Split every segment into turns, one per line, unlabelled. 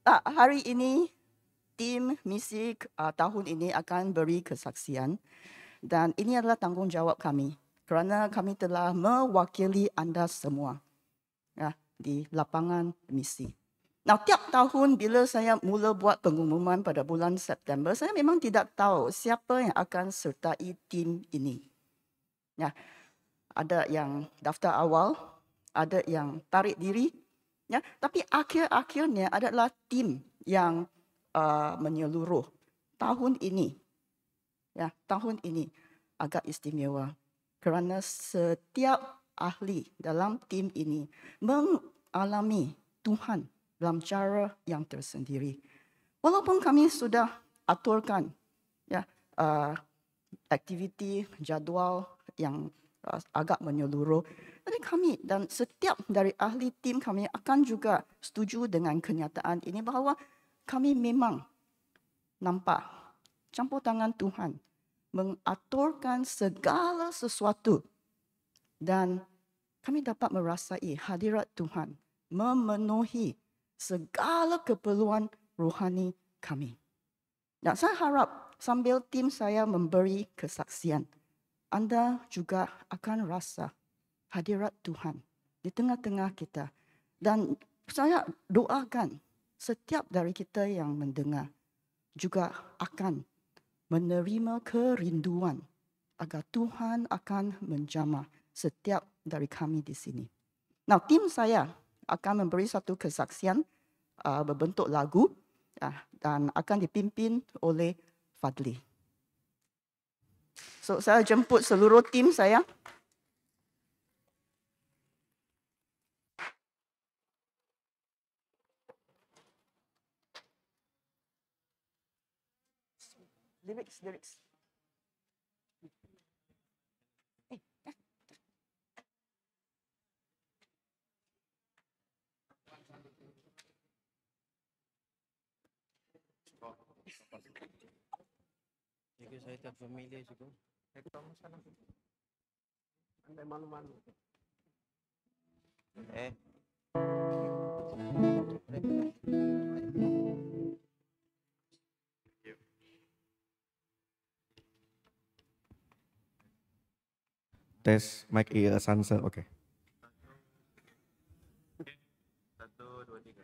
Hari ini tim misi tahun ini akan beri kesaksian dan ini adalah tanggungjawab kami kerana kami telah mewakili anda semua ya, di lapangan misi. Nah, tiap tahun bila saya mula buat pengumuman pada bulan September, saya memang tidak tahu siapa yang akan sertai tim ini. Ya, ada yang daftar awal, ada yang tarik diri, ya, tapi akhir-akhirnya adalah tim yang menyeluruh. Tahun ini agak istimewa kerana setiap ahli dalam tim ini mengalami Tuhan dalam cara yang tersendiri. Walaupun kami sudah aturkan ya aktiviti jadual yang agak menyeluruh, tapi kami dan setiap dari ahli tim kami akan juga setuju dengan kenyataan ini bahawa kami memang nampak campur tangan Tuhan mengaturkan segala sesuatu dan kami dapat merasai hadirat Tuhan memenuhi segala keperluan rohani kami. Dan saya harap sambil tim saya memberi kesaksian, anda juga akan rasa hadirat Tuhan di tengah-tengah kita. Dan saya doakan setiap dari kita yang mendengar juga akan menerima kerinduan agar Tuhan akan menjamah setiap dari kami di sini. Nah, tim saya akan memberi satu kesaksian berbentuk lagu dan akan dipimpin oleh Fadli. So, saya jemput seluruh tim saya. Lyrics.
Jadi saya tak familiar juga. Kamu sana. Andai malu-malu. Tes mic ear sensor, oke. 1, 2, 3.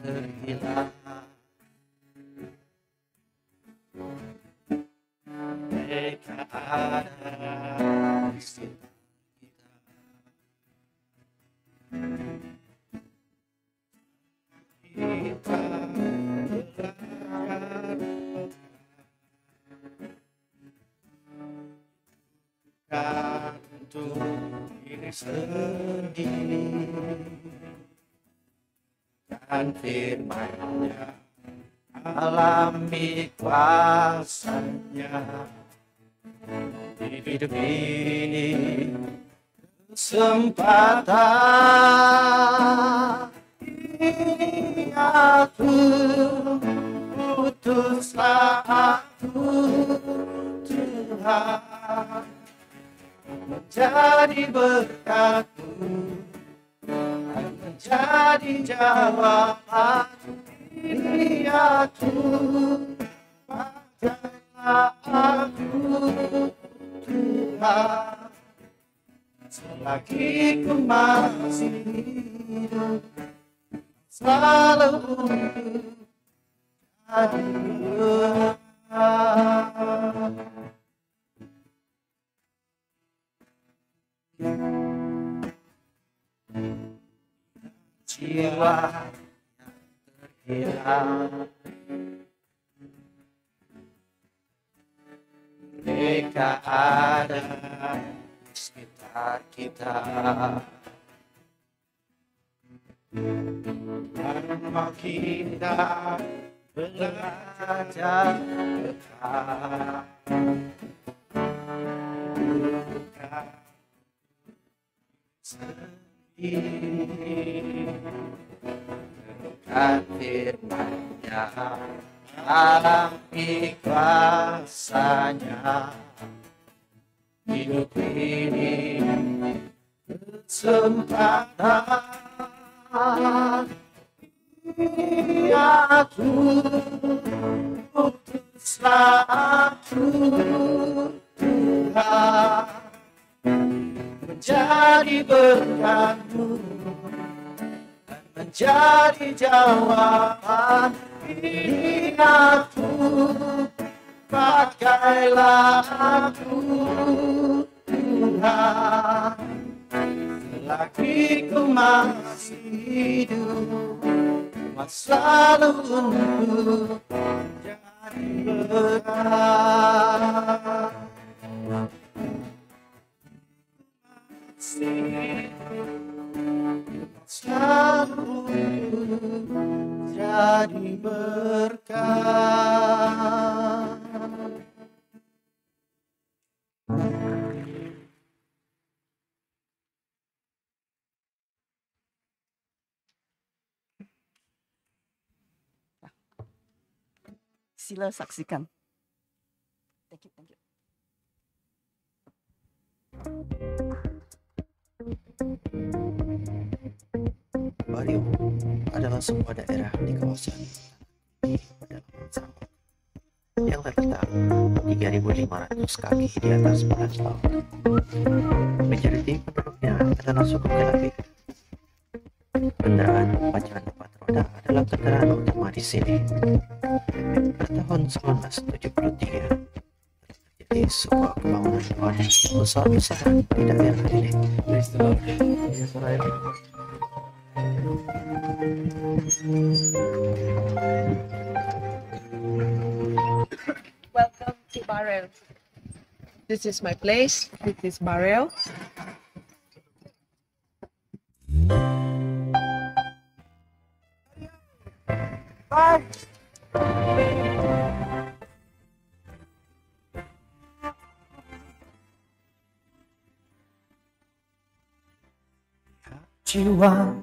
Terhilang mereka ada di sekitar kita. Kita gantung diri sendiri dan firman-Nya, alami kuasa-Nya di hidup ini. Kesempatan ini aku putuslah aku Tuhan menjadi berkat-Mu, menjadi jawaban ya Tuhan, padalah aku Tuhan, selagi ku masih hidup, selalu jadi berkat. Jiwa yang terhilang, mereka ada di sekitar kita. Dan mau kita belajar dekat, Kan firman-Nya alami kuasanya. Hidup ini kesempatan aku putuslah aku Tuhan menjadi berkatmu dan menjadi jawaban. Ini aku, pakailah aku Tuhan, selagi ku masih hidup, selalu untuk jadi berkat. Selalu untuk jadi berkat.
Sila saksikan. Thank you, thank you.
Bario adalah sebuah daerah di kawasan pedalaman sawah yang terletak 3.500 kaki di atas paras laut. Majoriti penduduknya adalah suku Kelabit. Kendaraan pajangan 4 roda adalah kendaraan utama di sini. Pada tahun 1973 terjadi sebuah pembangunan wadah besar-besaran di daerah ini.
Welcome to Barrel. This is my place. This is Barrel.
Bye. Jiwa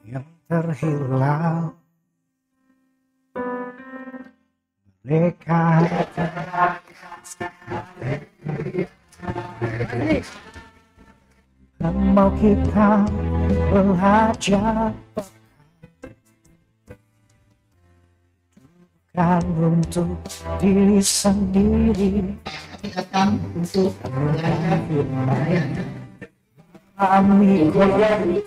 yang terhilang, mereka mau kita belajar bukan untuk diri sendiri, untuk kami yang mempunyai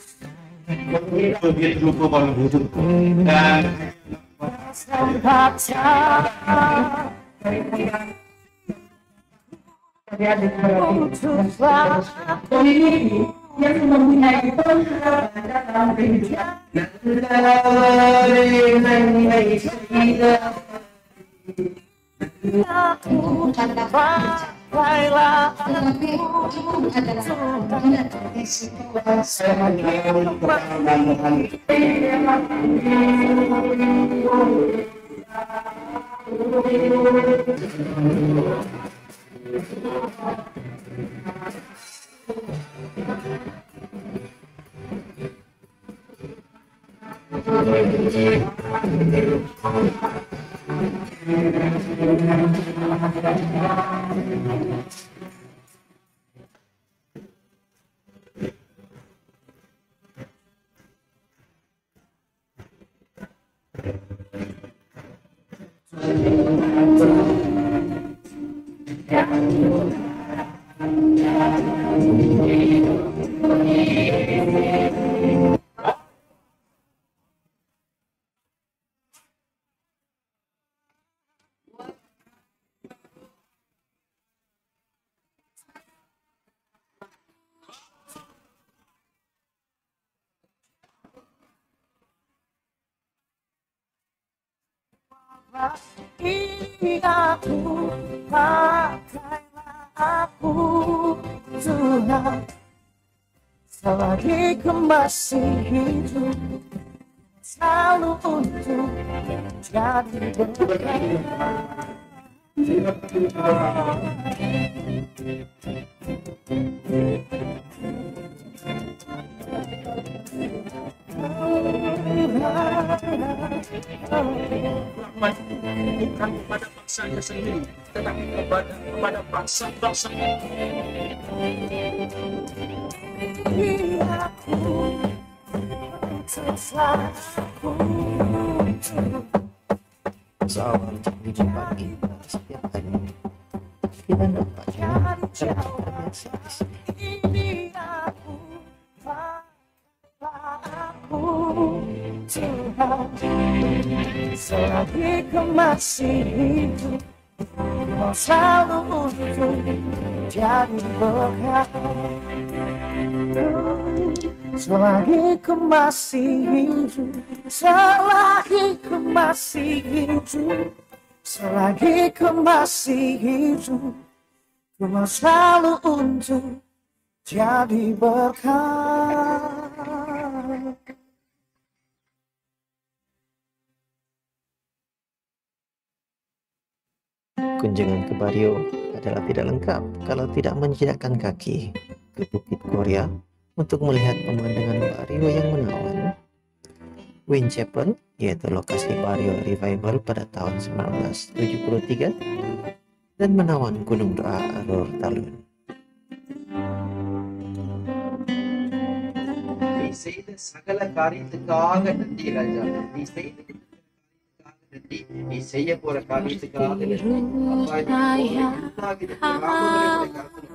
aku, pakailah aku Tuhan, selagi ku masih hidup, selalu untuk jadi berkat.
Bukan kepada bangsanya sendiri, tetapi kepada bangsa-bangsa.
Seorang minggu pagi setiap hari kita nampaknya sangat terbiasa di sini.
Selagi kau masih hidup, kau selalu untuk jadi berkat. Selagi kau masih hidup, selagi kau masih hidup, selagi kau masih hidup, kau mau selalu untuk jadi berkat.
Kunjungan ke Bario adalah tidak lengkap kalau tidak menjejakkan kaki ke Bukit Korea untuk melihat pemandangan Bario yang menawan. Wind Chapel, yaitu lokasi Bario Revival pada tahun 1973, dan menawan Gunung Doa Aror Talun.
நீ செய்த சகல காரியத்துக்காக நன்றி ராஜா. நீ செய்த நன்றி, நீ செய்ய போற காரியத்துக்காக நன்றி. அப்பா, எல்லா வித நாமங்களையும் கருத்து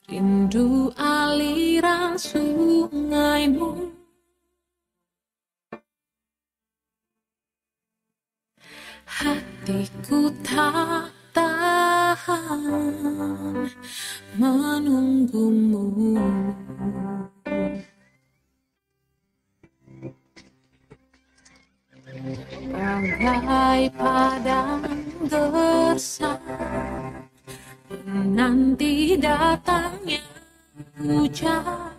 Rindu aliran sungaimu, hatiku tak tahan menunggumu. Bagai padang gersang menanti datangnya hujan,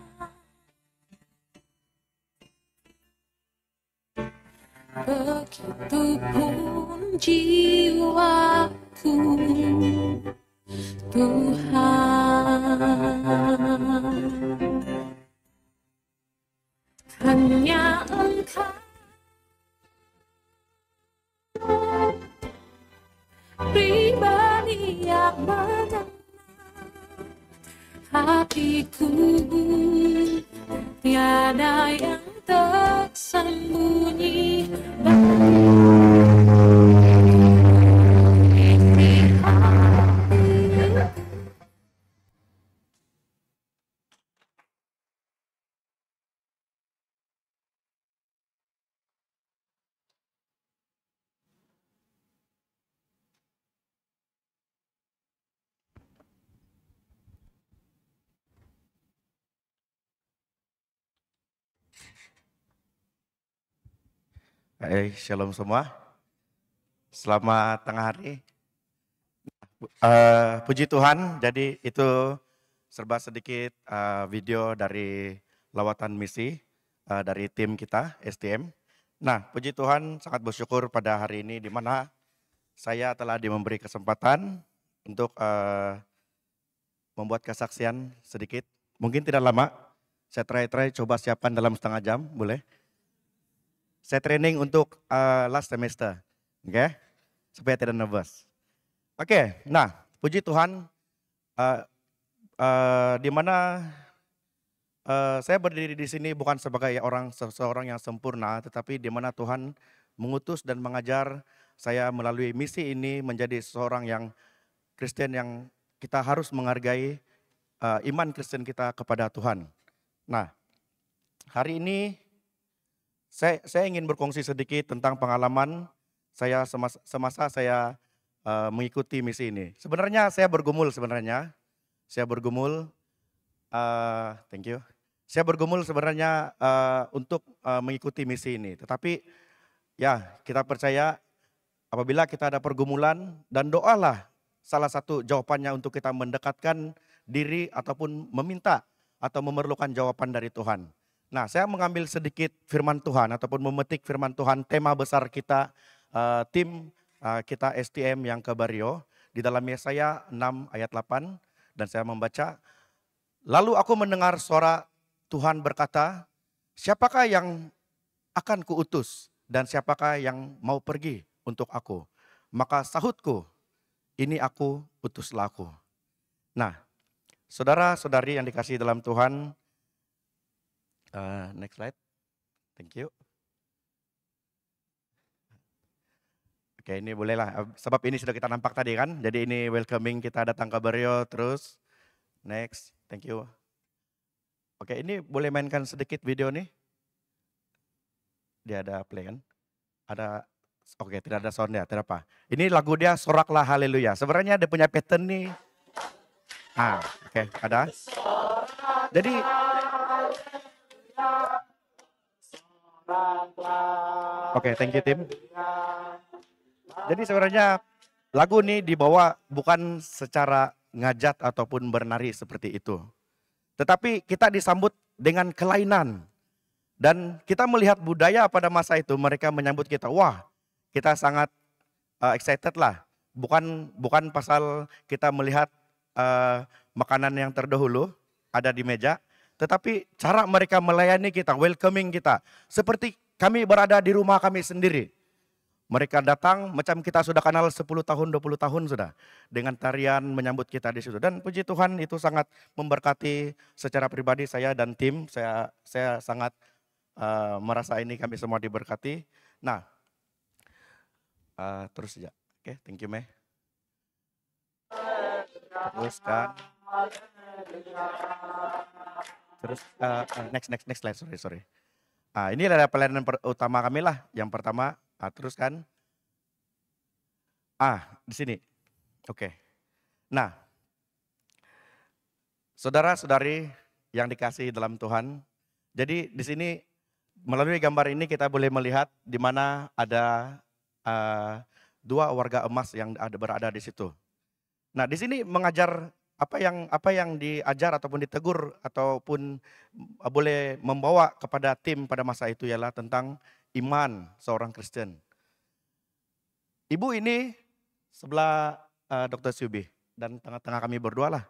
begitupun jiwaku Tuhan, hanya Engkau pribadi yang menenang hatiku, tiada yang tersembunyi bagi hatiku.
Hai, shalom semua. Selamat tengah hari. Puji Tuhan, jadi itu serba sedikit video dari lawatan misi dari tim kita, STM. Nah, puji Tuhan, sangat bersyukur pada hari ini di mana saya telah memberi kesempatan untuk membuat kesaksian sedikit. Mungkin tidak lama, saya try coba siapkan dalam setengah jam, boleh? Saya training untuk last semester, oke? Supaya tidak nervous. Oke, nah puji Tuhan, di mana saya berdiri di sini bukan sebagai seseorang yang sempurna, tetapi di mana Tuhan mengutus dan mengajar saya melalui misi ini menjadi seseorang yang Kristen yang kita harus menghargai iman Kristen kita kepada Tuhan. Nah, hari ini saya ingin berkongsi sedikit tentang pengalaman saya semasa saya mengikuti misi ini. Sebenarnya saya bergumul thank you. Saya bergumul sebenarnya untuk mengikuti misi ini. Tetapi ya kita percaya apabila kita ada pergumulan dan doalah salah satu jawabannya untuk kita mendekatkan diri ataupun meminta atau memerlukan jawaban dari Tuhan. Nah, saya mengambil sedikit firman Tuhan ataupun memetik firman Tuhan tema besar kita tim kita STM yang ke Bario di dalam Yesaya 6 ayat 8 Dan saya membaca, lalu aku mendengar suara Tuhan berkata, siapakah yang akan kuutus dan siapakah yang mau pergi untuk aku? Maka sahutku, ini aku, utuslah aku. Nah, saudara-saudari yang dikasihi dalam Tuhan, next slide, thank you. Oke, ini bolehlah, sebab ini sudah kita nampak tadi kan, jadi ini welcoming kita datang ke Barrio terus. Next, thank you. Oke, ini boleh mainkan sedikit video nih. Dia ada play kan? Ada, oke, tidak ada soundnya, tidak apa. Ini lagu dia Soraklah Haleluya. Sebenarnya dia punya pattern nih. Oke, ada. Jadi, oke, thank you tim. Jadi sebenarnya lagu ini dibawa bukan secara ngajat ataupun bernari seperti itu. Tetapi kita disambut dengan kelainan. Dan kita melihat budaya pada masa itu, mereka menyambut kita. Wah, kita sangat excited lah. Bukan pasal kita melihat makanan yang terdahulu ada di meja. Tetapi cara mereka melayani kita, welcoming kita. Seperti kami berada di rumah kami sendiri. Mereka datang macam kita sudah kenal 10 tahun, 20 tahun sudah. Dengan tarian menyambut kita di situ. Dan puji Tuhan itu sangat memberkati secara pribadi saya dan tim. Saya sangat merasa ini kami semua diberkati. Nah, terus saja. Oke, thank you Meh. Teruskan. Terus next slide, sorry. Ini adalah pelayanan utama kami lah. Yang pertama, teruskan. Di sini. Oke. Nah, saudara-saudari yang dikasihi dalam Tuhan. Jadi di sini melalui gambar ini kita boleh melihat di mana ada dua warga emas yang berada di situ. Nah, di sini mengajar apa yang diajar ataupun ditegur ataupun boleh membawa kepada tim pada masa itu ialah tentang iman seorang Kristen. Ibu ini sebelah Dr. Syubi dan tengah-tengah kami berdua lah.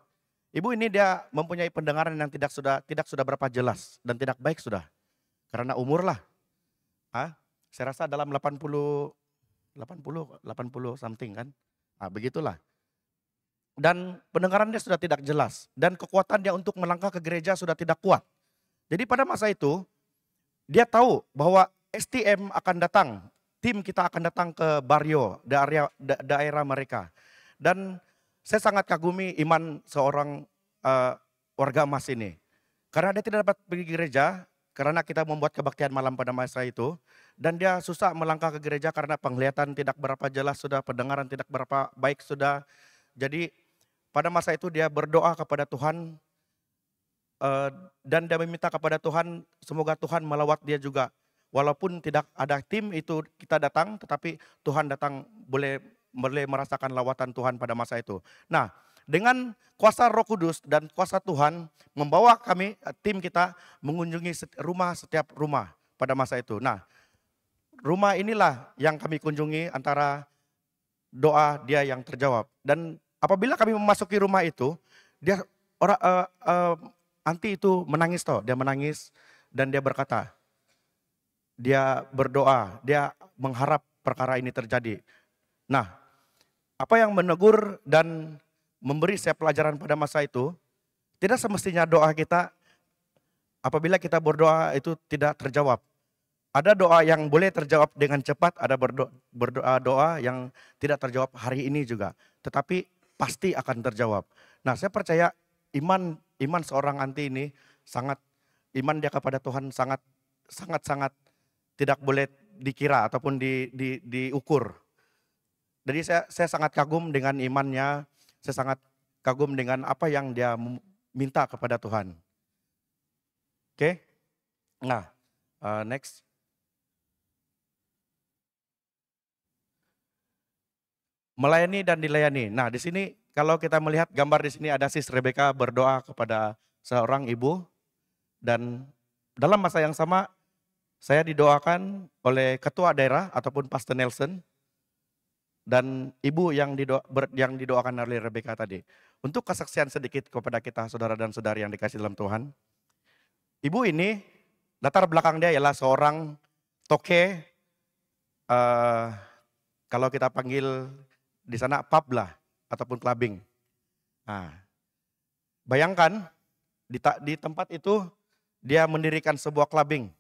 Ibu ini dia mempunyai pendengaran yang tidak sudah berapa jelas dan tidak baik sudah. Karena umur lah. Saya rasa dalam 80 something kan. Begitulah. Dan pendengarannya sudah tidak jelas. Dan kekuatannya untuk melangkah ke gereja sudah tidak kuat. Jadi pada masa itu, dia tahu bahwa STM akan datang. Tim kita akan datang ke Barrio, daerah mereka. Dan saya sangat kagumi iman seorang warga emas ini. Karena dia tidak dapat pergi gereja, karena kita membuat kebaktian malam pada masa itu. Dan dia susah melangkah ke gereja karena penglihatan tidak berapa jelas sudah, pendengaran tidak berapa baik sudah. Jadi pada masa itu dia berdoa kepada Tuhan dan dia meminta kepada Tuhan semoga Tuhan melawat dia juga. Walaupun tidak ada tim itu kita datang, tetapi Tuhan datang boleh merasakan lawatan Tuhan pada masa itu. Nah, dengan kuasa Roh Kudus dan kuasa Tuhan membawa kami, tim kita mengunjungi setiap rumah pada masa itu. Nah, rumah inilah yang kami kunjungi antara doa dia yang terjawab. Dan apabila kami memasuki rumah itu, dia anti itu menangis toh, dia menangis dan dia berkata, dia berdoa, dia mengharap perkara ini terjadi. Nah, apa yang menegur dan memberi saya pelajaran pada masa itu, tidak semestinya doa kita, apabila kita berdoa itu tidak terjawab. Ada doa yang boleh terjawab dengan cepat, ada doa yang tidak terjawab hari ini juga. Tetapi pasti akan terjawab. Nah, saya percaya iman seorang anti ini iman dia kepada Tuhan sangat tidak boleh dikira ataupun diukur. Jadi saya sangat kagum dengan imannya, saya sangat kagum dengan apa yang dia minta kepada Tuhan. Oke. Nah, next. Melayani dan dilayani. Nah, di sini kalau kita melihat gambar di sini ada Sis Rebecca berdoa kepada seorang ibu dan dalam masa yang sama saya didoakan oleh ketua daerah ataupun Pastor Nelson dan ibu yang didoakan oleh Rebecca tadi. Untuk kesaksian sedikit kepada kita saudara dan saudari yang dikasih dalam Tuhan. Ibu ini latar belakang dia ialah seorang toke, kalau kita panggil di sana pub lah ataupun clubbing. Nah, bayangkan di tempat itu dia mendirikan sebuah clubbing,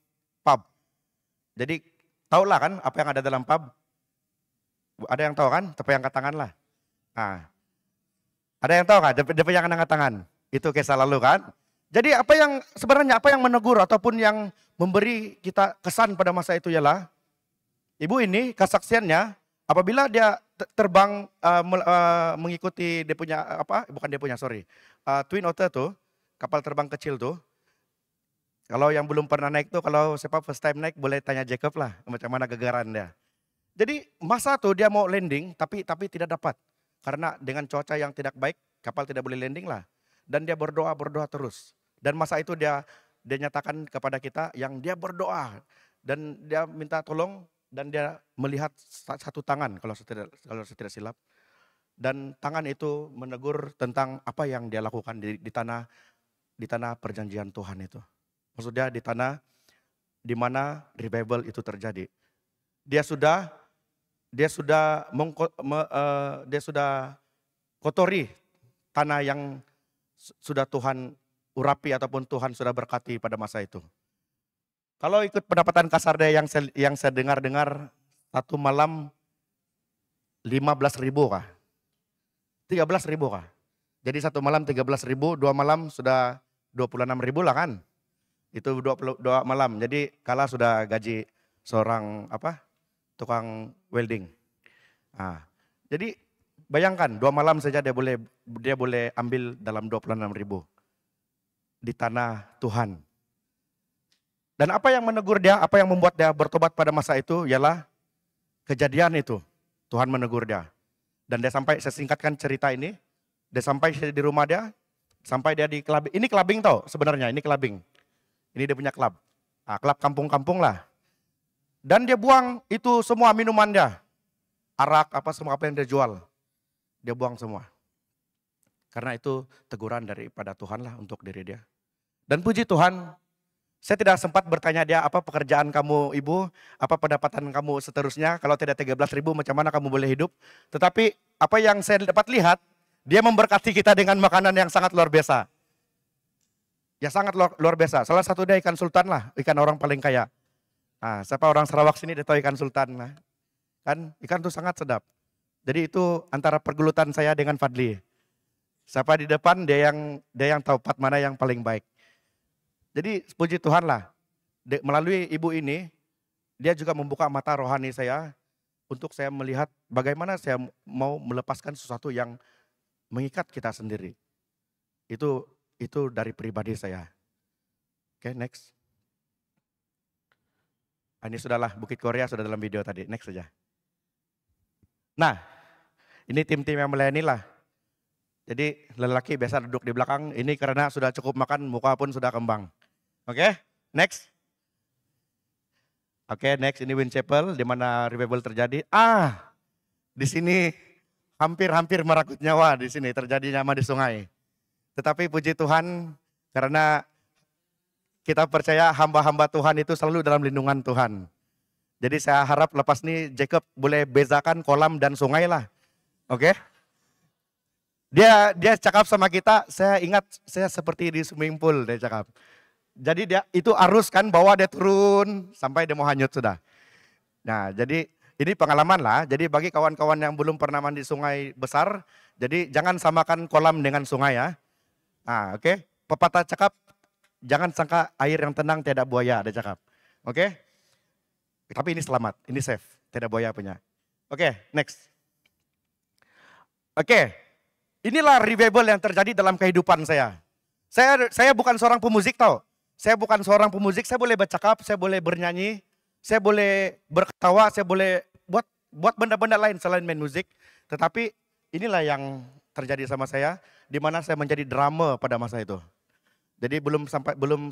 pub. Jadi tahulah kan apa yang ada dalam pub? Ada yang tahu kan? Tepuk angkat tangan lah. Nah, ada yang tahu kan? Tepuk yang angkat tangan. Itu kisah lalu kan? Jadi sebenarnya apa yang menegur ataupun yang memberi kita kesan pada masa itu ialah ibu ini kesaksiannya apabila dia terbang mengikuti dia punya Twin Otter tuh, kapal terbang kecil tuh. Kalau yang belum pernah naik tuh, kalau siapa first time naik boleh tanya Jacob lah macam mana gegaran dia. Jadi masa tuh dia mau landing tapi tidak dapat karena dengan cuaca yang tidak baik kapal tidak boleh landing lah. Dan dia berdoa terus. Dan masa itu dia nyatakan kepada kita yang dia berdoa dan dia minta tolong dan dia melihat satu tangan kalau saya tidak silap. Dan tangan itu menegur tentang apa yang dia lakukan di tanah perjanjian Tuhan itu. Maksudnya di tanah di mana revival itu terjadi. Dia sudah kotori tanah yang sudah Tuhan urapi ataupun Tuhan sudah berkati pada masa itu. Kalau ikut pendapatan kasar dia yang saya dengar satu malam 15.000 kah? 13.000 kah? Jadi satu malam 13.000, 2 malam sudah 26.000 lah kan? Itu 22 malam. Jadi kala sudah gaji seorang tukang welding. Nah, jadi bayangkan 2 malam saja dia boleh ambil dalam 26.000 di tanah Tuhan. Dan apa yang menegur dia, apa yang membuat dia bertobat pada masa itu ialah kejadian itu. Tuhan menegur dia. Dan dia sampai, saya singkatkan cerita ini, dia sampai di rumah dia, sampai dia di clubbing. Ini clubbing tau sebenarnya, ini clubbing. Ini dia punya klub. Nah, klub kampung-kampung lah. Dan dia buang itu semua minuman dia. Arak, semua apa yang dia jual. Dia buang semua. Karena itu teguran daripada Tuhan lah untuk diri dia. Dan puji Tuhan, saya tidak sempat bertanya dia apa pekerjaan kamu ibu, apa pendapatan kamu seterusnya, kalau tidak 13.000 macam mana kamu boleh hidup. Tetapi apa yang saya dapat lihat, dia memberkati kita dengan makanan yang sangat luar biasa. Ya sangat luar biasa. Salah satu dia ikan sultan lah, ikan orang paling kaya. Nah, siapa orang Sarawak sini dia tahu ikan sultan lah. Kan ikan itu sangat sedap. Jadi itu antara pergelutan saya dengan Fadli. Siapa di depan dia yang tahu part mana yang paling baik. Jadi puji Tuhan lah, melalui ibu ini, dia juga membuka mata rohani saya untuk saya melihat bagaimana saya mau melepaskan sesuatu yang mengikat kita sendiri. Itu dari pribadi saya. Oke, next. Ini sudahlah, Bukit Korea sudah dalam video tadi, next saja. Nah, ini tim-tim yang melayani lah. Jadi lelaki biasa duduk di belakang, ini karena sudah cukup makan, muka pun sudah kembang. Oke, next. Oke, next ini Wind Chapel di mana revival terjadi. Di sini hampir merakut nyawa di sini terjadi nyama di sungai. Tetapi puji Tuhan karena kita percaya hamba-hamba Tuhan itu selalu dalam lindungan Tuhan. Jadi saya harap lepas ini Jacob boleh bezakan kolam dan sungai lah. Oke? Dia cakap sama kita, saya ingat saya seperti di swimming pool dia cakap. Jadi dia itu arus kan bawa dia turun sampai dia mau hanyut sudah. Nah jadi ini pengalaman lah. Jadi bagi kawan-kawan yang belum pernah mandi sungai besar, jadi jangan samakan kolam dengan sungai ya. Nah oke, pepatah cakap jangan sangka air yang tenang tidak buaya ada cakap. Oke, tapi ini selamat, ini safe, tidak buaya punya. Oke, next. Oke, inilah revival yang terjadi dalam kehidupan saya. Saya bukan seorang pemusik tau. Saya bukan seorang pemusik, saya boleh bercakap, saya boleh bernyanyi, saya boleh berketawa, saya boleh buat benda-benda lain selain main musik. Tetapi inilah yang terjadi sama saya, di mana saya menjadi drummer pada masa itu. Jadi belum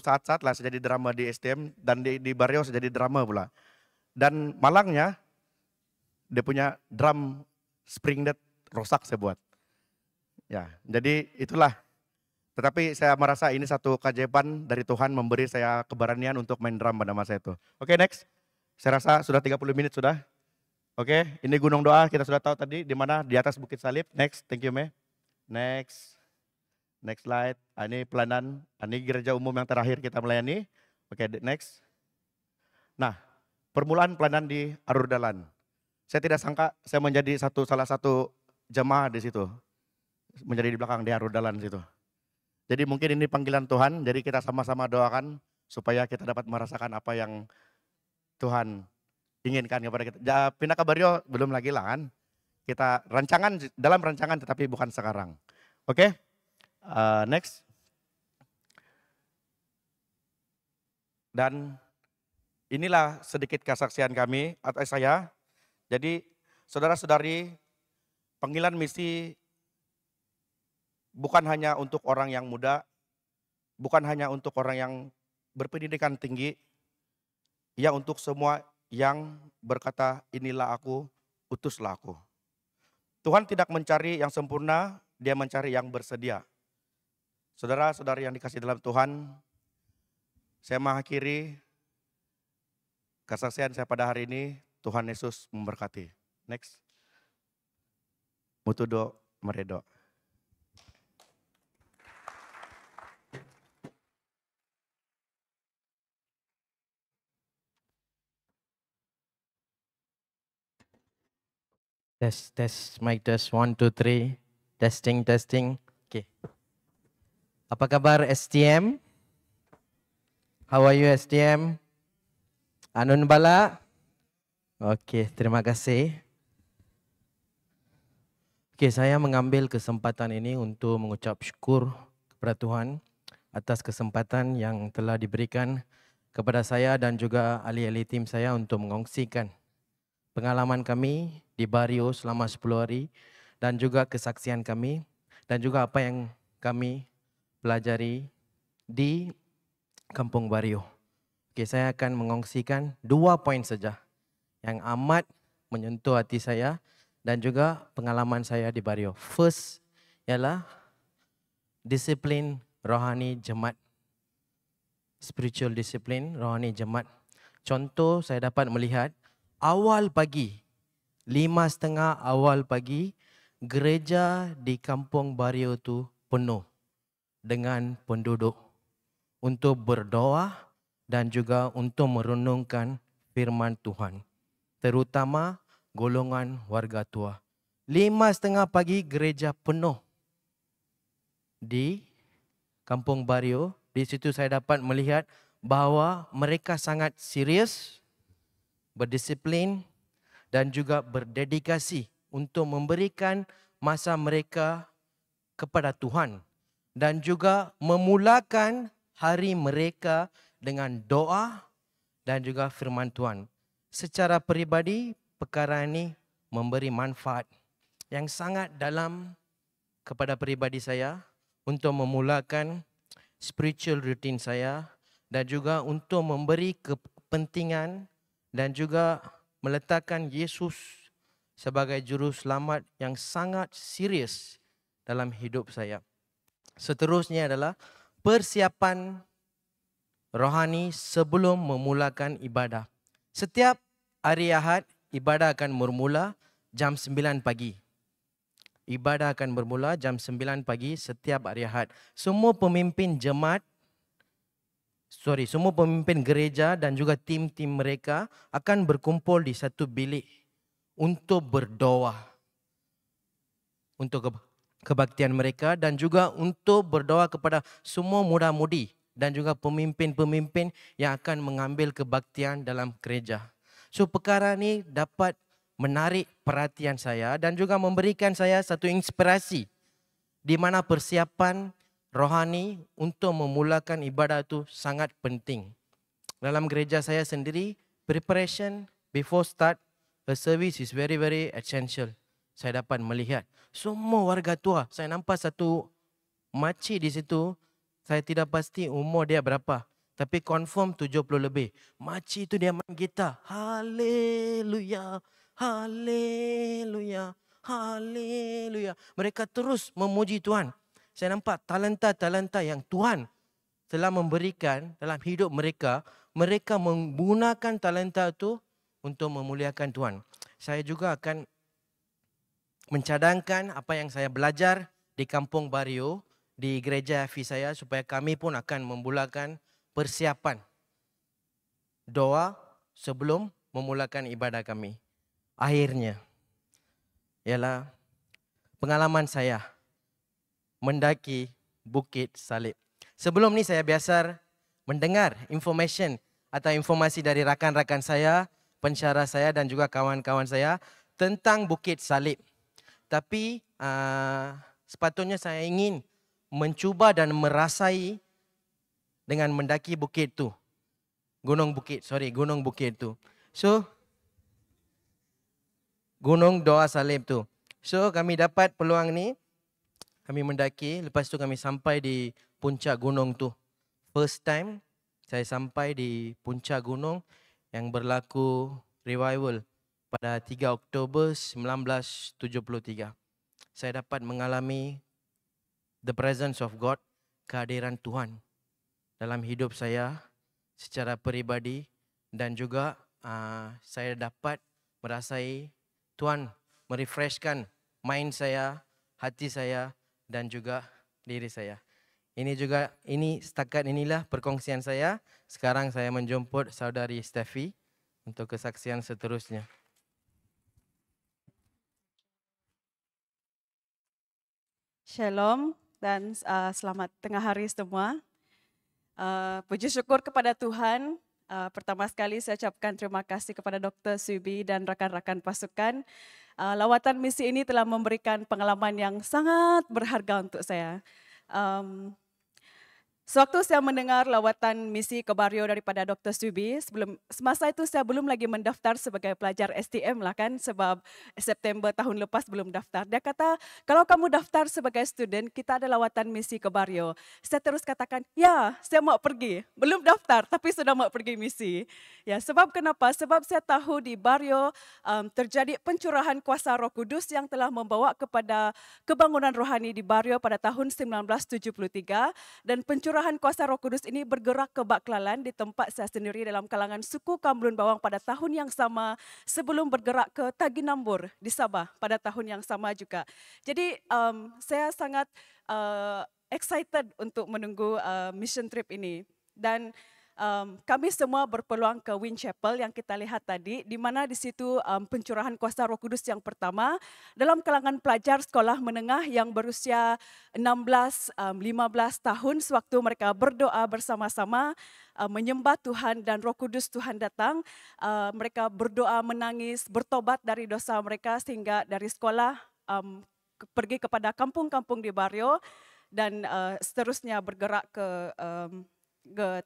saat-saat lah saya jadi drummer di STM dan di Barrio saya jadi drummer pula. Dan malangnya dia punya drum spring that rosak saya buat. Ya, jadi itulah. Tetapi saya merasa ini satu keajaiban dari Tuhan memberi saya keberanian untuk main drum pada masa itu. Oke, next. Saya rasa sudah 30 menit sudah. Oke, ini Gunung Doa kita sudah tahu tadi di mana, di atas Bukit Salib. Next, thank you Me. Next. Next slide. Ini pelayanan, ini gereja umum yang terakhir kita melayani. Oke, next. Nah, permulaan pelayanan di Arurdalan. Saya tidak sangka saya menjadi salah satu jemaah di situ. Menjadi di belakang di Arurdalan situ. Jadi mungkin ini panggilan Tuhan, jadi kita sama-sama doakan supaya kita dapat merasakan apa yang Tuhan inginkan kepada kita. Pindah ke Barrio belum lagi lah kan. Kita dalam rancangan tetapi bukan sekarang. Oke, next. Dan inilah sedikit kesaksian kami atau saya. Jadi saudara-saudari, panggilan misi bukan hanya untuk orang yang muda, bukan hanya untuk orang yang berpendidikan tinggi, ya untuk semua yang berkata, inilah aku, utuslah aku. Tuhan tidak mencari yang sempurna, Dia mencari yang bersedia. Saudara-saudari yang dikasihi dalam Tuhan, saya mengakhiri kesaksian saya pada hari ini. Tuhan Yesus memberkati. Next. Mutudo meredo.
Test, mic test, 1, 2, 3. Testing. Okay. Apa kabar STM? How are you STM? Anun bala? Okay, terima kasih. Okay, saya mengambil kesempatan ini untuk mengucap syukur kepada Tuhan atas kesempatan yang telah diberikan kepada saya dan juga ahli-ahli tim saya untuk mengongsikan pengalaman kami di Barrio selama 10 hari dan juga kesaksian kami dan juga apa yang kami pelajari di Kampung Barrio. Oke, saya akan mengongsikan 2 poin saja yang amat menyentuh hati saya dan juga pengalaman saya di Barrio. First ialah disiplin rohani jemaat. Spiritual discipline rohani jemaat. Contoh saya dapat melihat awal pagi, 5:30 awal pagi, gereja di Kampung Barrio itu penuh dengan penduduk untuk berdoa dan juga untuk merenungkan firman Tuhan. Terutama golongan warga tua. 5:30 pagi gereja penuh di Kampung Barrio. Di situ saya dapat melihat bahawa mereka sangat serius, berdisiplin dan juga berdedikasi untuk memberikan masa mereka kepada Tuhan dan juga memulakan hari mereka dengan doa dan juga firman Tuhan. Secara peribadi, perkara ini memberi manfaat yang sangat dalam kepada peribadi saya untuk memulakan spiritual routine saya dan juga untuk memberi kepentingan dan juga meletakkan Yesus sebagai juru selamat yang sangat serius dalam hidup saya. Seterusnya adalah persiapan rohani sebelum memulakan ibadah. Setiap hari Ahad, ibadah akan bermula jam 9 pagi. Ibadah akan bermula jam 9 pagi setiap hari Ahad. Semua pemimpin gereja dan juga tim-tim mereka akan berkumpul di satu bilik untuk berdoa. Untuk kebaktian mereka dan juga untuk berdoa kepada semua muda-mudi dan juga pemimpin-pemimpin yang akan mengambil kebaktian dalam gereja. So perkara ini dapat menarik perhatian saya dan juga memberikan saya satu inspirasi di mana persiapan rohani untuk memulakan ibadah itu sangat penting. Dalam gereja saya sendiri, preparation before start a service is very essential. Saya dapat melihat semua warga tua. Saya nampak satu makcik di situ. Saya tidak pasti umur dia berapa. Tapi confirm 70 lebih. Makcik itu dia main gitar. Haleluya, haleluya, Haleluya. Mereka terus memuji Tuhan. Saya nampak talenta-talenta yang Tuhan telah memberikan dalam hidup mereka. Mereka menggunakan talenta itu untuk memuliakan Tuhan. Saya juga akan mencadangkan apa yang saya belajar di Kampung Bario, di gereja FI saya, supaya kami pun akan memulakan persiapan doa sebelum memulakan ibadah kami. Akhirnya ialah pengalaman saya mendaki Bukit Salib. Sebelum ni saya biasa mendengar informasi dari rakan-rakan saya, pensyarah saya dan juga kawan-kawan saya tentang Bukit Salib. Tapi sepatutnya saya ingin mencuba dan merasai dengan mendaki bukit tu. Gunung Bukit tu. So, Gunung Doa Salib tu. So, kami dapat peluang ni. Kami mendaki, lepas tu kami sampai di puncak gunung tu. First time saya sampai di puncak gunung yang berlaku revival pada 3 Oktober 1973. Saya dapat mengalami the presence of God, kehadiran Tuhan dalam hidup saya secara peribadi, dan juga saya dapat merasai Tuhan merefreshkan mind saya, hati saya dan juga diri saya. Ini setakat inilah perkongsian saya. Sekarang saya menjemput saudari Steffi untuk kesaksian seterusnya.
Shalom dan selamat tengah hari semua. Puji syukur kepada Tuhan. Pertama sekali saya ucapkan terima kasih kepada Dr. Subi dan rakan-rakan pasukan. Lawatan misi ini telah memberikan pengalaman yang sangat berharga untuk saya. Sewaktu saya mendengar lawatan misi ke Bario daripada Dr. Subi, semasa itu saya belum lagi mendaftar sebagai pelajar STM lah kan, sebab September tahun lepas belum daftar. Dia kata, kalau kamu daftar sebagai student, kita ada lawatan misi ke Bario. Saya terus katakan, ya saya mau pergi. Belum daftar tapi sudah mau pergi misi. Ya, sebab kenapa? Sebab saya tahu di Bario terjadi pencurahan kuasa Roh Kudus yang telah membawa kepada kebangunan rohani di Bario pada tahun 1973, dan pencurahan kuasa Roh Kudus ini bergerak ke Baklalan di tempat saya sendiri dalam kalangan suku Kamlun Bawang pada tahun yang sama, sebelum bergerak ke Taginambur di Sabah pada tahun yang sama juga. Jadi saya sangat excited untuk menunggu mission trip ini. Dan kami semua berpeluang ke Wind Chapel yang kita lihat tadi, di mana di situ pencurahan kuasa Roh Kudus yang pertama dalam kalangan pelajar sekolah menengah yang berusia 16-15 tahun, sewaktu mereka berdoa bersama-sama menyembah Tuhan dan Roh Kudus Tuhan datang. Mereka berdoa, menangis, bertobat dari dosa mereka, sehingga dari sekolah pergi kepada kampung-kampung di Bario dan seterusnya bergerak ke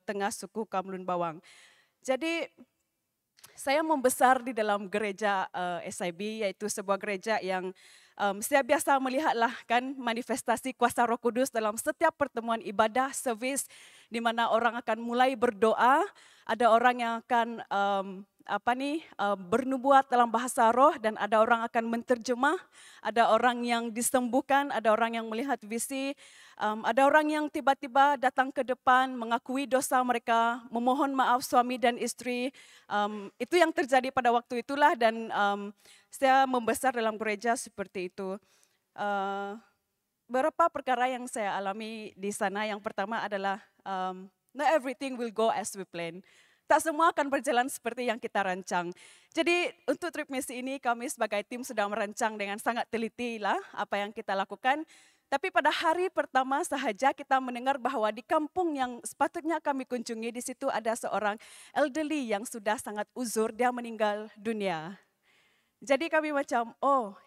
tengah suku Kamlun Bawang. Jadi saya membesar di dalam gereja SIB, yaitu sebuah gereja yang saya biasa melihatlah kan manifestasi kuasa Roh Kudus dalam setiap pertemuan ibadah, servis, di mana orang akan mulai berdoa, ada orang yang akan bernubuat dalam bahasa roh, dan ada orang akan menterjemah, ada orang yang disembuhkan, ada orang yang melihat visi, ada orang yang tiba-tiba datang ke depan mengakui dosa mereka, memohon maaf suami dan istri. Itu yang terjadi pada waktu itulah, dan saya membesar dalam gereja seperti itu. Beberapa perkara yang saya alami di sana, yang pertama adalah not everything will go as we plan. Tak semua akan berjalan seperti yang kita rancang. Jadi untuk trip misi ini kami sebagai tim sudah merancang dengan sangat teliti lah apa yang kita lakukan. Tapi pada hari pertama sahaja kita mendengar bahwa di kampung yang sepatutnya kami kunjungi, di situ ada seorang elderly yang sudah sangat uzur, dia meninggal dunia. Jadi kami macam,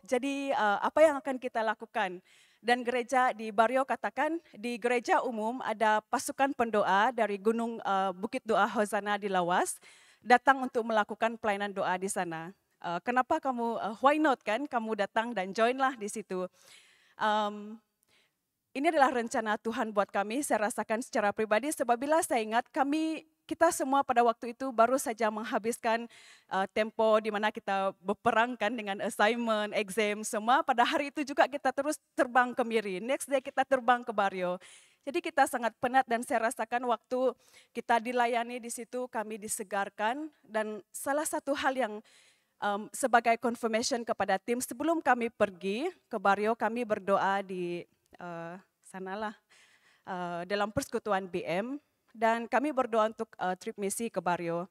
jadi apa yang akan kita lakukan? Dan gereja di Bario katakan, di gereja umum ada pasukan pendoa dari Gunung Bukit Doa Hosana di Lawas, datang untuk melakukan pelayanan doa di sana. Kenapa kamu, why not kan, kamu datang dan joinlah di situ. ini adalah rencana Tuhan buat kami, saya rasakan secara pribadi sebab bila saya ingat kita semua pada waktu itu baru saja menghabiskan tempo di mana kita berperangkan dengan assignment, exam, semua. Pada hari itu juga kita terus terbang ke Miri, next day kita terbang ke Bario. Jadi kita sangat penat dan saya rasakan waktu kita dilayani di situ kami disegarkan dan salah satu hal yang sebagai confirmation kepada tim sebelum kami pergi ke Bario kami berdoa di sanalah dalam persekutuan BM dan kami berdoa untuk trip misi ke Bario.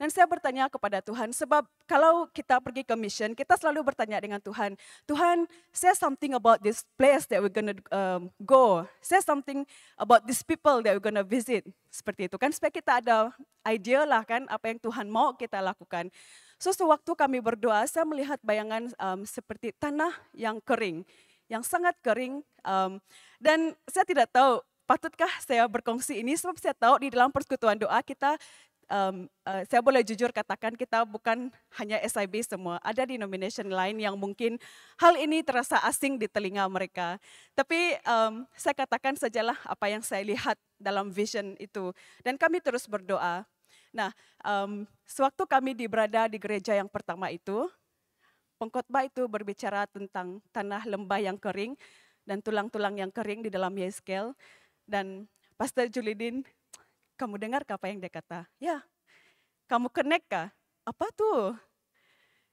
Dan saya bertanya kepada Tuhan sebab kalau kita pergi ke mission kita selalu bertanya dengan Tuhan, Tuhan say something about this place that we're gonna go, say something about these people that we're gonna visit, seperti itu kan supaya kita ada idea lah kan apa yang Tuhan mau kita lakukan. So sewaktu kami berdoa saya melihat bayangan seperti tanah yang kering, yang sangat kering dan saya tidak tahu patutkah saya berkongsi ini sebab saya tahu di dalam persekutuan doa kita saya boleh jujur katakan kita bukan hanya SIB semua, ada denomination lain yang mungkin hal ini terasa asing di telinga mereka. Tapi saya katakan sajalah apa yang saya lihat dalam vision itu dan kami terus berdoa. Nah, sewaktu kami berada di gereja yang pertama itu, pengkhotbah itu berbicara tentang tanah lembah yang kering dan tulang-tulang yang kering di dalam Yeskel. Dan Pastor Julidin, kamu dengar apa yang dia kata? Ya, kamu connect kah? Apa tuh?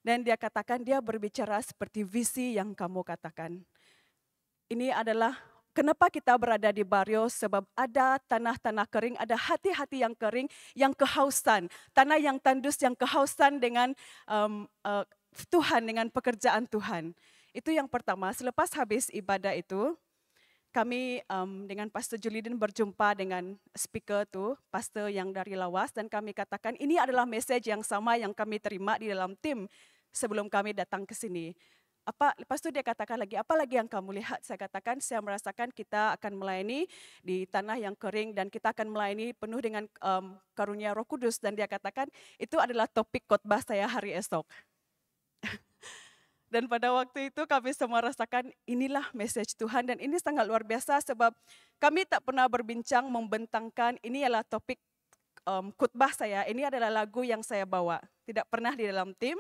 Dan dia katakan dia berbicara seperti visi yang kamu katakan. Ini adalah kenapa kita berada di Bario sebab ada tanah-tanah kering, ada hati-hati yang kering, yang kehausan. Tanah yang tandus, yang kehausan dengan Tuhan, dengan pekerjaan Tuhan. Itu yang pertama, selepas habis ibadah itu, kami dengan Pastor Julidin berjumpa dengan speaker tu, pastor yang dari Lawas dan kami katakan ini adalah message yang sama yang kami terima di dalam tim sebelum kami datang ke sini. Lepas tu dia katakan lagi, apa lagi yang kamu lihat? Saya katakan, saya merasakan kita akan melayani di tanah yang kering dan kita akan melayani penuh dengan karunia Roh Kudus dan dia katakan itu adalah topik khotbah saya hari esok. Dan pada waktu itu kami semua rasakan inilah message Tuhan dan ini sangat luar biasa sebab kami tak pernah berbincang membentangkan ini adalah topik khutbah saya, ini adalah lagu yang saya bawa. Tidak pernah di dalam tim.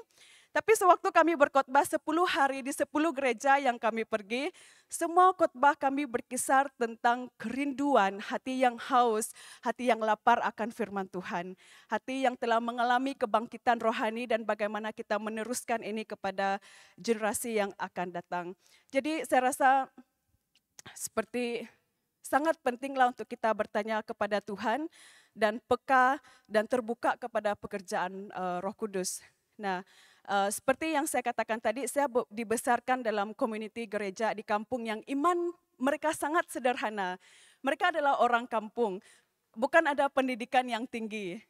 Tapi sewaktu kami berkhotbah 10 hari di 10 gereja yang kami pergi, semua khotbah kami berkisar tentang kerinduan, hati yang haus, hati yang lapar akan firman Tuhan. Hati yang telah mengalami kebangkitan rohani dan bagaimana kita meneruskan ini kepada generasi yang akan datang. Jadi saya rasa seperti sangat pentinglah untuk kita bertanya kepada Tuhan dan peka dan terbuka kepada pekerjaan Roh Kudus. Nah, seperti yang saya katakan tadi, saya dibesarkan dalam komuniti gereja di kampung yang iman mereka sangat sederhana. Mereka adalah orang kampung, bukan ada pendidikan yang tinggi.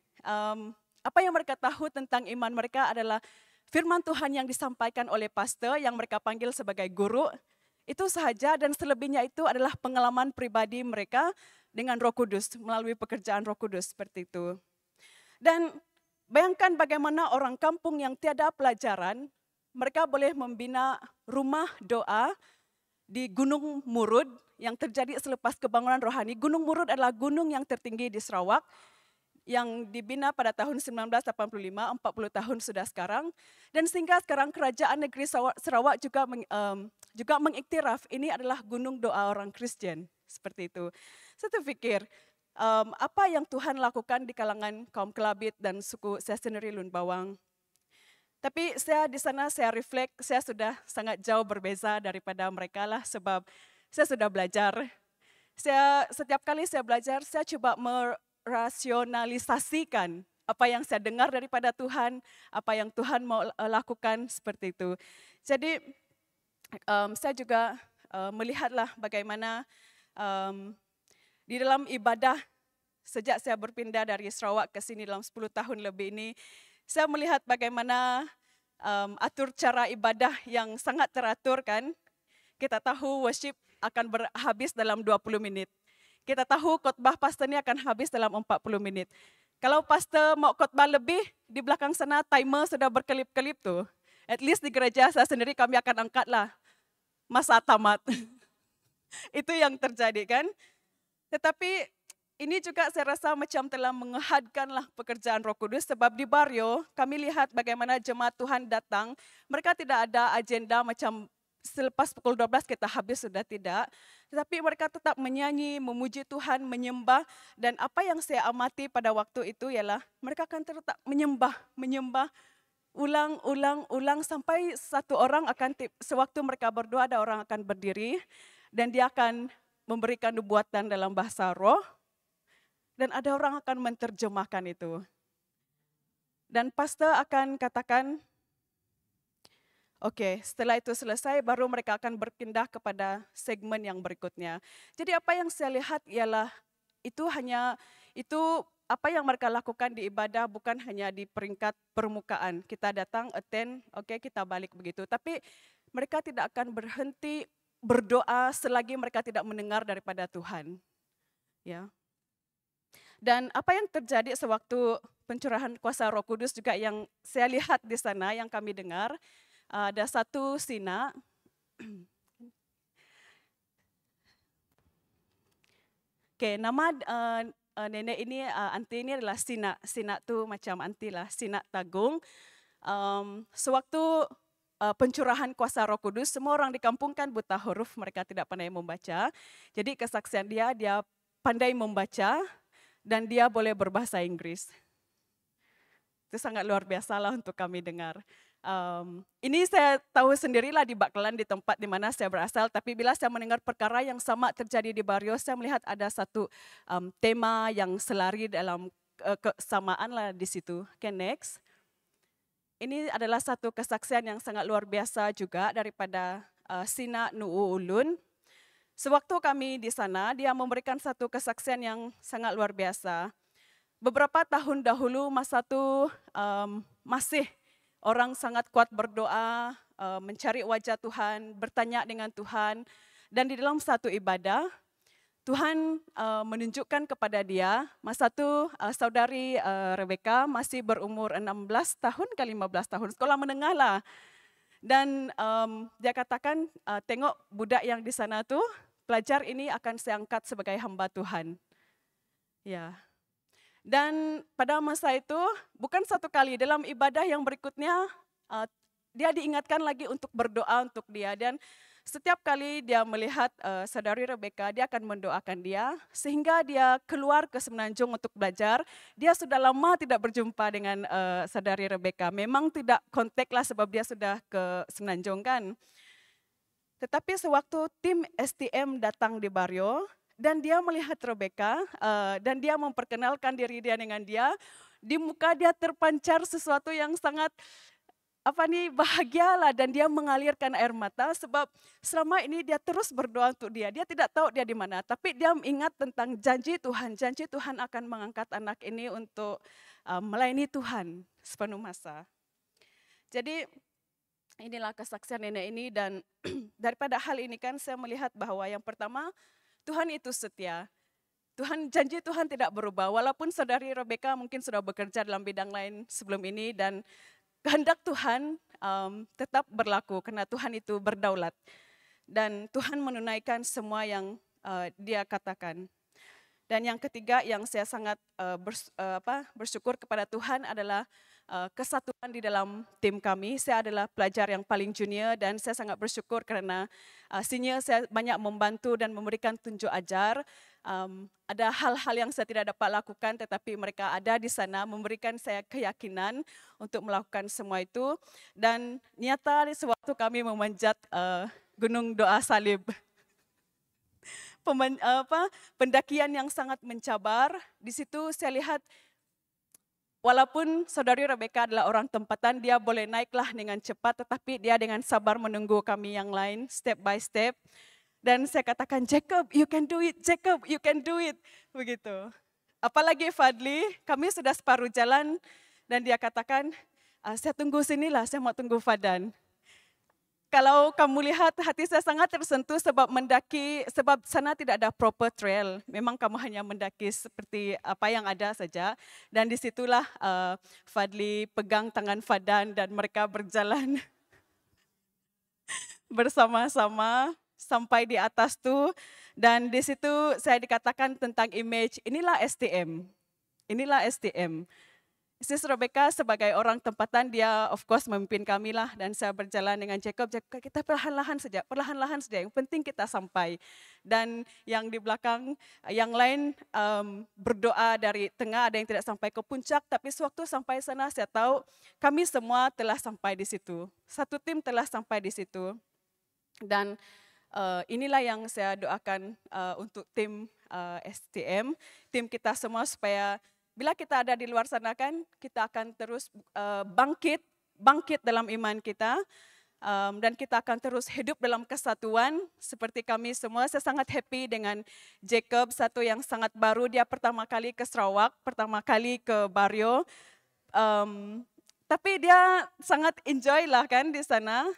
Apa yang mereka tahu tentang iman mereka adalah firman Tuhan yang disampaikan oleh pastor yang mereka panggil sebagai guru. Itu sahaja dan selebihnya itu adalah pengalaman pribadi mereka dengan Roh Kudus, melalui pekerjaan Roh Kudus seperti itu. Dan bayangkan bagaimana orang kampung yang tiada pelajaran, mereka boleh membina rumah doa di Gunung Murud yang terjadi selepas kebangunan rohani. Gunung Murud adalah gunung yang tertinggi di Sarawak yang dibina pada tahun 1985, 40 tahun sudah sekarang. Dan sehingga sekarang kerajaan negeri Sarawak juga mengiktiraf ini adalah gunung doa orang Kristen, seperti itu. Saya terfikir, apa yang Tuhan lakukan di kalangan kaum Kelabit dan suku saya sendiri Lun Bawang. Tapi saya di sana saya reflect, saya sudah sangat jauh berbeza daripada mereka lah sebab saya sudah belajar. Setiap kali saya belajar, saya coba merasionalisasikan apa yang saya dengar daripada Tuhan, apa yang Tuhan mau lakukan seperti itu. Jadi saya juga melihatlah bagaimana di dalam ibadah, sejak saya berpindah dari Sarawak ke sini dalam 10 tahun lebih ini, saya melihat bagaimana atur cara ibadah yang sangat teratur kan. Kita tahu worship akan habis dalam 20 menit. Kita tahu khotbah pastor ini akan habis dalam 40 menit. Kalau pastor mau khotbah lebih, di belakang sana timer sudah berkelip-kelip tuh. At least di gereja saya sendiri kami akan angkatlah masa tamat. Itu yang terjadi kan. Tetapi ini juga saya rasa macam telah mengehadkanlah pekerjaan Roh Kudus, sebab di Barrio kami lihat bagaimana jemaat Tuhan datang, mereka tidak ada agenda macam selepas pukul 12 kita habis, sudah tidak. Tetapi mereka tetap menyanyi, memuji Tuhan, menyembah. Dan apa yang saya amati pada waktu itu ialah mereka akan tetap menyembah, ulang sampai satu orang akan, sewaktu mereka berdoa ada orang akan berdiri dan dia akan memberikan nubuatan dalam bahasa roh. Dan ada orang akan menerjemahkan itu. Dan pastor akan katakan, oke, setelah itu selesai baru mereka akan berpindah kepada segmen yang berikutnya. Jadi apa yang saya lihat ialah itu apa yang mereka lakukan di ibadah bukan hanya di peringkat permukaan. Kita datang, attend, oke, kita balik begitu. Tapi mereka tidak akan berhenti berdoa selagi mereka tidak mendengar daripada Tuhan. Ya. Dan apa yang terjadi sewaktu pencurahan kuasa Roh Kudus juga yang saya lihat di sana, yang kami dengar, ada satu Sina. Oke, nama nenek ini, anti ini adalah Sina. Sina tu macam anti lah, Sina Tagung. Sewaktu pencurahan kuasa Roh Kudus, semua orang di kampung kan buta huruf, mereka tidak pandai membaca. Jadi kesaksian dia pandai membaca, dan dia boleh berbahasa Inggris. Itu sangat luar biasa lah untuk kami dengar. Ini saya tahu sendirilah di Bakalan, di tempat di mana saya berasal. Tapi bila saya mendengar perkara yang sama terjadi di Barrio, saya melihat ada satu tema yang selari dalam kesamaan lah di situ. Okay, next. Ini adalah satu kesaksian yang sangat luar biasa juga daripada Sina Nuu Ulun. Sewaktu kami di sana, dia memberikan satu kesaksian yang sangat luar biasa. Beberapa tahun dahulu, masa itu masih orang sangat kuat berdoa, mencari wajah Tuhan, bertanya dengan Tuhan. Dan di dalam satu ibadah, Tuhan menunjukkan kepada dia, masa itu saudari Rebecca masih berumur 16 tahun ke 15 tahun, sekolah menengah lah. Dan dia katakan, tengok budak yang di sana tuh, pelajar ini akan saya angkat sebagai hamba Tuhan. Ya. Dan pada masa itu, bukan satu kali, dalam ibadah yang berikutnya, dia diingatkan lagi untuk berdoa untuk dia. Dan setiap kali dia melihat saudari Rebecca, dia akan mendoakan dia, sehingga dia keluar ke Semenanjung untuk belajar. Dia sudah lama tidak berjumpa dengan saudari Rebecca. Memang tidak kontak lah sebab dia sudah ke Semenanjung kan. Tetapi sewaktu tim STM datang di Barrio, dan dia melihat Rebecca, dan dia memperkenalkan diri dia dengan dia, di muka dia terpancar sesuatu yang sangat bahagia lah, dan dia mengalirkan air mata sebab selama ini dia terus berdoa untuk dia. Dia tidak tahu dia di mana, tapi dia ingat tentang janji Tuhan akan mengangkat anak ini untuk melayani Tuhan sepenuh masa. Jadi inilah kesaksian nenek ini, dan daripada hal ini kan saya melihat bahwa yang pertama, Tuhan itu setia. Janji Tuhan tidak berubah, walaupun saudari Rebecca mungkin sudah bekerja dalam bidang lain sebelum ini, dan kehendak Tuhan tetap berlaku karena Tuhan itu berdaulat. Dan Tuhan menunaikan semua yang dia katakan. Dan yang ketiga yang saya sangat bersyukur kepada Tuhan adalah kesatuan di dalam tim kami. Saya adalah pelajar yang paling junior dan saya sangat bersyukur karena senior saya banyak membantu dan memberikan tunjuk ajar. Ada hal-hal yang saya tidak dapat lakukan tetapi mereka ada di sana memberikan saya keyakinan untuk melakukan semua itu. Dan nyata sewaktu kami memanjat Gunung Doa Salib, pendakian yang sangat mencabar, di situ saya lihat walaupun saudari Rebecca adalah orang tempatan, dia boleh naiklah dengan cepat, tetapi dia dengan sabar menunggu kami yang lain, step by step. Dan saya katakan, Jacob, you can do it, Jacob, you can do it. Begitu. Apalagi Fadli, kami sudah separuh jalan, dan dia katakan, saya tunggu sinilah, saya mau tunggu Fadan. Kalau kamu lihat, hati saya sangat tersentuh sebab sebab sana tidak ada proper trail. Memang kamu hanya mendaki seperti apa yang ada saja. Dan disitulah Fadli pegang tangan Fadan dan mereka berjalan bersama-sama. sampai di atas tuh. Dan di situ saya dikatakan tentang image, inilah STM. Inilah STM. Sis Rebecca sebagai orang tempatan, dia of course memimpin kami lah. Dan saya berjalan dengan Jacob, kita perlahan-lahan saja. Yang penting kita sampai. Dan yang di belakang, yang lain berdoa dari tengah, ada yang tidak sampai ke puncak. Tapi sewaktu sampai sana saya tahu kami semua telah sampai di situ. Satu tim telah sampai di situ. Dan inilah yang saya doakan untuk tim STM, tim kita semua supaya bila kita ada di luar sana kan, kita akan terus bangkit dalam iman kita, dan kita akan terus hidup dalam kesatuan seperti kami semua. Saya sangat happy dengan Jacob, satu yang sangat baru, dia pertama kali ke Sarawak, pertama kali ke Bario, tapi dia sangat enjoy lah kan di sana.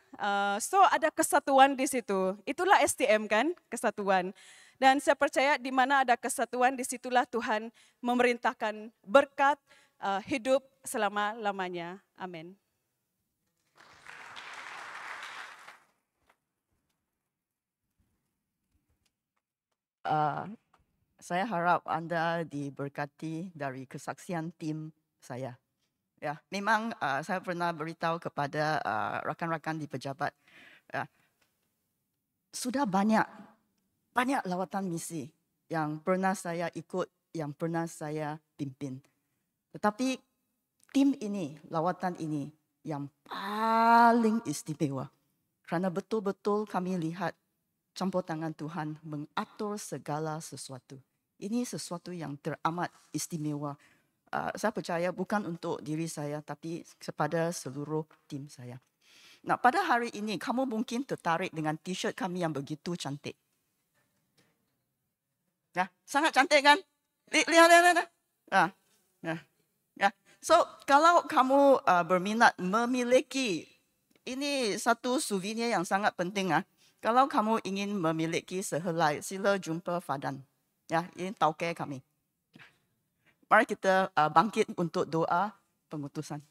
So ada kesatuan di situ, itulah STM kan, kesatuan. Dan saya percaya di mana ada kesatuan, disitulah Tuhan memerintahkan berkat hidup selama-lamanya. Amin.
Saya harap Anda diberkati dari kesaksian tim saya. Ya, memang saya pernah beritahu kepada rakan-rakan di pejabat, sudah banyak lawatan misi yang pernah saya ikut, yang pernah saya pimpin. Tetapi tim ini, lawatan ini yang paling istimewa. Kerana betul-betul kami lihat campur tangan Tuhan mengatur segala sesuatu. Ini sesuatu yang teramat istimewa. Saya percaya bukan untuk diri saya, tapi kepada seluruh tim saya. Nah, pada hari ini kamu mungkin tertarik dengan t-shirt kami yang begitu cantik. Ya, sangat cantik kan? Lihat. Ya. So, kalau kamu berminat memiliki, ini satu souvenir yang sangat penting. Kalau kamu ingin memiliki sehelai, sila jumpa Fadan. Ya, ini tauke kami. Mari kita bangkit untuk doa pengutusan.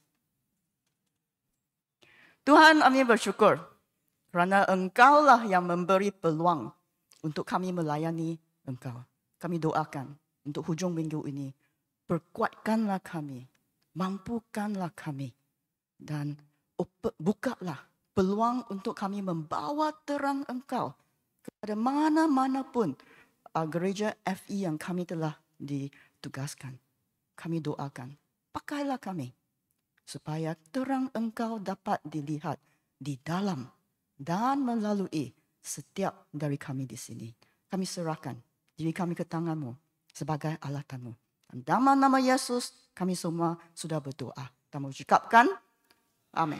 Tuhan, kami bersyukur kerana Engkaulah yang memberi peluang untuk kami melayani Engkau. Kami doakan untuk hujung minggu ini, perkuatkanlah kami, mampukanlah kami, dan bukalah peluang untuk kami membawa terang Engkau kepada mana-mana pun gereja FE yang kami telah ditugaskan. Kami doakan, pakailah kami supaya terang Engkau dapat dilihat di dalam dan melalui setiap dari kami di sini. Kami serahkan diri kami ke tangan-Mu sebagai alatan-Mu. Dalam nama Yesus, kami semua sudah berdoa dan mengucapkan amin.